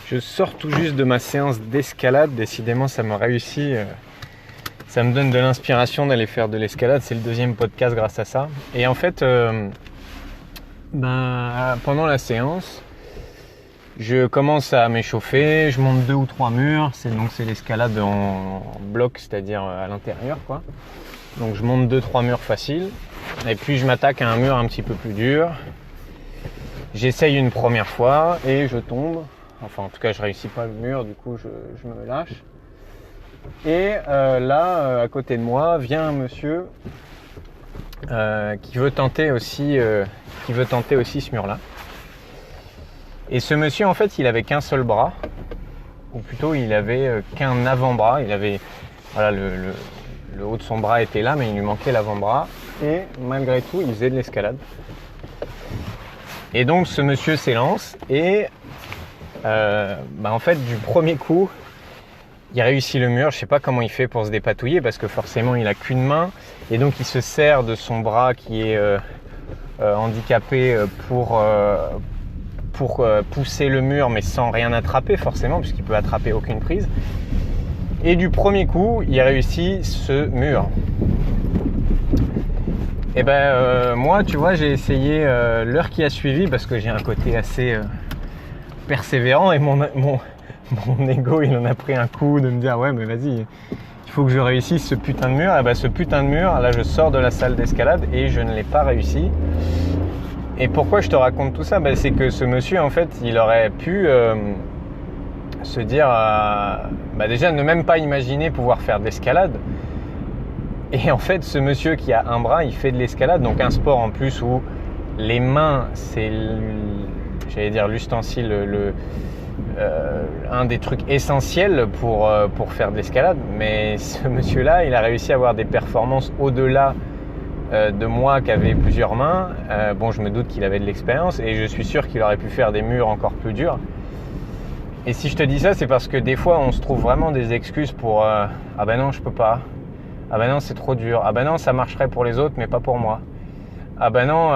Je sors tout juste de ma séance d'escalade. Décidément, ça m'a réussi. Ça me donne de l'inspiration d'aller faire de l'escalade. C'est le deuxième podcast grâce à ça. Et en fait, pendant la séance, je commence à m'échauffer. Je monte 2 ou 3 murs. C'est l'escalade en bloc, c'est-à-dire à l'intérieur, quoi. Donc je monte 2-3 murs faciles. Et puis je m'attaque à un mur un petit peu plus dur. J'essaye une première fois et je tombe. Enfin, en tout cas, je réussis pas le mur, du coup, je me lâche. Et à côté de moi, vient un monsieur qui veut tenter aussi ce mur-là. Et ce monsieur, en fait, il avait qu'un seul bras, ou plutôt, il avait qu'un avant-bras. Il avait, le haut de son bras était là, mais il lui manquait l'avant-bras. Et malgré tout, il faisait de l'escalade. Et donc, ce monsieur s'élance et en fait, du premier coup, il réussit le mur. Je sais pas comment il fait pour se dépatouiller parce que forcément, il a qu'une main. Et donc, il se sert de son bras qui est handicapé pour pousser le mur, mais sans rien attraper forcément, puisqu'il peut attraper aucune prise. Et du premier coup, il réussit ce mur. Et moi, tu vois, j'ai essayé l'heure qui a suivi parce que j'ai un côté assez persévérant et mon ego, il en a pris un coup de me dire ouais, mais vas-y, il faut que je réussisse ce putain de mur. Et ce putain de mur, là, je sors de la salle d'escalade et je ne l'ai pas réussi. Et pourquoi je te raconte tout ça ? C'est que ce monsieur, en fait, il aurait pu se dire déjà ne même pas imaginer pouvoir faire de l'escalade. Et en fait, ce monsieur qui a un bras, il fait de l'escalade, donc un sport en plus où les mains, c'est, l'ustensile, un des trucs essentiels pour faire de l'escalade. Mais ce monsieur-là, il a réussi à avoir des performances au-delà de moi qui avait plusieurs mains. Je me doute qu'il avait de l'expérience et je suis sûr qu'il aurait pu faire des murs encore plus durs. Et si je te dis ça, c'est parce que des fois, on se trouve vraiment des excuses pour non, je peux pas. Ah non, c'est trop dur. Ah non, ça marcherait pour les autres, mais pas pour moi. Ah non,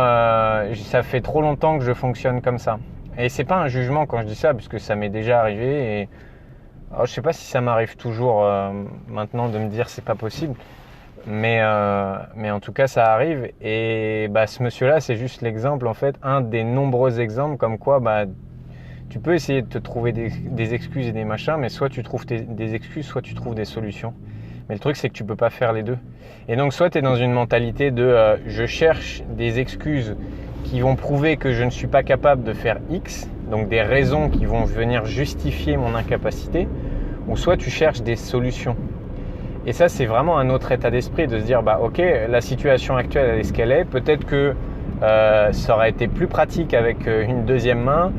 ça fait trop longtemps que je fonctionne comme ça. Et c'est pas un jugement quand je dis ça, puisque ça m'est déjà arrivé. Et je sais pas si ça m'arrive toujours maintenant de me dire c'est pas possible, mais en tout cas ça arrive. Et ce monsieur-là, c'est juste l'exemple, en fait, un des nombreux exemples comme quoi tu peux essayer de te trouver des excuses et des machins, mais soit tu trouves des excuses, soit tu trouves des solutions. Mais le truc, c'est que tu peux pas faire les deux. Et donc, soit tu es dans une mentalité de je cherche des excuses qui vont prouver que je ne suis pas capable de faire X, donc des raisons qui vont venir justifier mon incapacité, ou soit tu cherches des solutions. Et ça, c'est vraiment un autre état d'esprit de se dire, ok, la situation actuelle, elle est ce qu'elle est. Peut-être que ça aurait été plus pratique avec une deuxième main.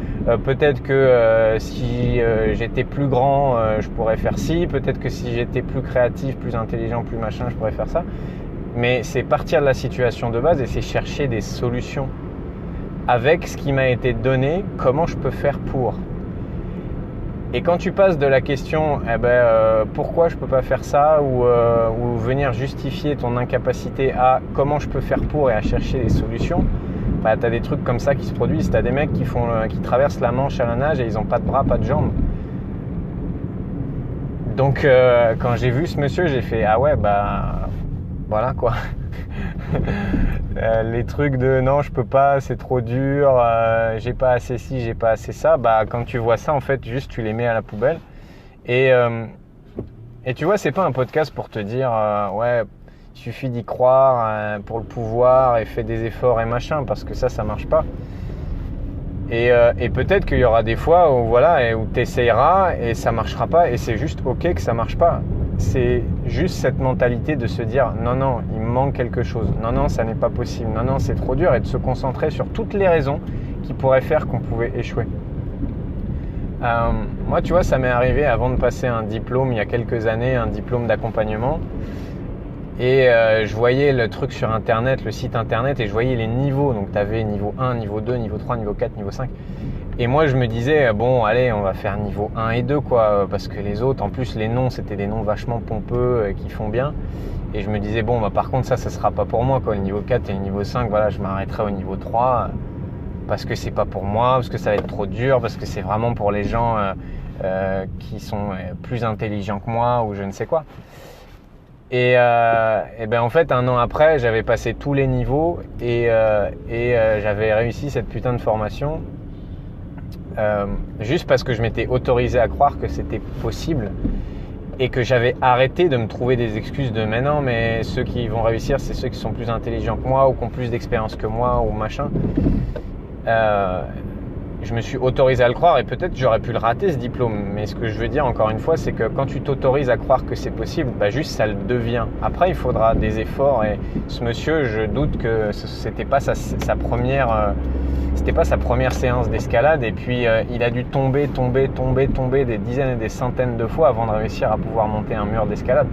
Peut-être que si j'étais plus grand, je pourrais faire ci. Peut-être que si j'étais plus créatif, plus intelligent, plus machin, je pourrais faire ça. Mais c'est partir de la situation de base et c'est chercher des solutions avec ce qui m'a été donné, comment je peux faire pour. Et quand tu passes de la question pourquoi je peux pas faire ça ou venir justifier ton incapacité à comment je peux faire pour et à chercher des solutions, tu as des trucs comme ça qui se produisent. Tu as des mecs qui traversent la Manche à la nage et ils ont pas de bras, pas de jambes. Donc quand j'ai vu ce monsieur, j'ai fait ah ouais, voilà quoi. Les trucs de non, je peux pas, c'est trop dur, j'ai pas assez ci, j'ai pas assez ça, quand tu vois ça, en fait, juste tu les mets à la poubelle. Et tu vois, c'est pas un podcast pour te dire ouais, il suffit d'y croire pour le pouvoir et fais des efforts et machin, parce que ça marche pas. Et peut-être qu'il y aura des fois où tu essayeras et ça marchera pas, et c'est juste ok que ça marche pas. C'est juste cette mentalité de se dire non, il me manque quelque chose, non, ça n'est pas possible, non, c'est trop dur, et de se concentrer sur toutes les raisons qui pourraient faire qu'on pouvait échouer. Moi, tu vois, ça m'est arrivé avant de passer un diplôme il y a quelques années, un diplôme d'accompagnement. Et je voyais le truc sur internet, le site internet, et je voyais les niveaux. Donc tu avais niveau 1, niveau 2, niveau 3, niveau 4, niveau 5. Et moi je me disais, bon allez, on va faire niveau 1 et 2 quoi. Parce que les autres, en plus les noms, c'était des noms vachement pompeux qui font bien. Et je me disais, bon par contre ça sera pas pour moi quoi. Le niveau 4 et le niveau 5, voilà, je m'arrêterai au niveau 3. parce que c'est pas pour moi, parce que ça va être trop dur, parce que c'est vraiment pour les gens qui sont plus intelligents que moi ou je ne sais quoi. Et ben en fait, 1 an après, j'avais passé tous les niveaux et j'avais réussi cette putain de formation juste parce que je m'étais autorisé à croire que c'était possible et que j'avais arrêté de me trouver des excuses de mais non, mais ceux qui vont réussir, c'est ceux qui sont plus intelligents que moi ou qui ont plus d'expérience que moi ou machin. Je me suis autorisé à le croire et peut-être j'aurais pu le rater ce diplôme, mais ce que je veux dire encore une fois, c'est que quand tu t'autorises à croire que c'est possible, bah juste ça le devient. Après il faudra des efforts et ce monsieur, je doute que c'était pas sa première séance d'escalade et puis il a dû tomber des dizaines et des centaines de fois avant de réussir à pouvoir monter un mur d'escalade.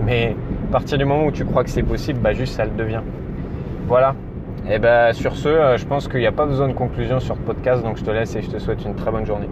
Mais à partir du moment où tu crois que c'est possible, bah juste ça le devient. Voilà. Et ben sur ce, je pense qu'il n'y a pas besoin de conclusion sur le podcast, donc je te laisse et je te souhaite une très bonne journée.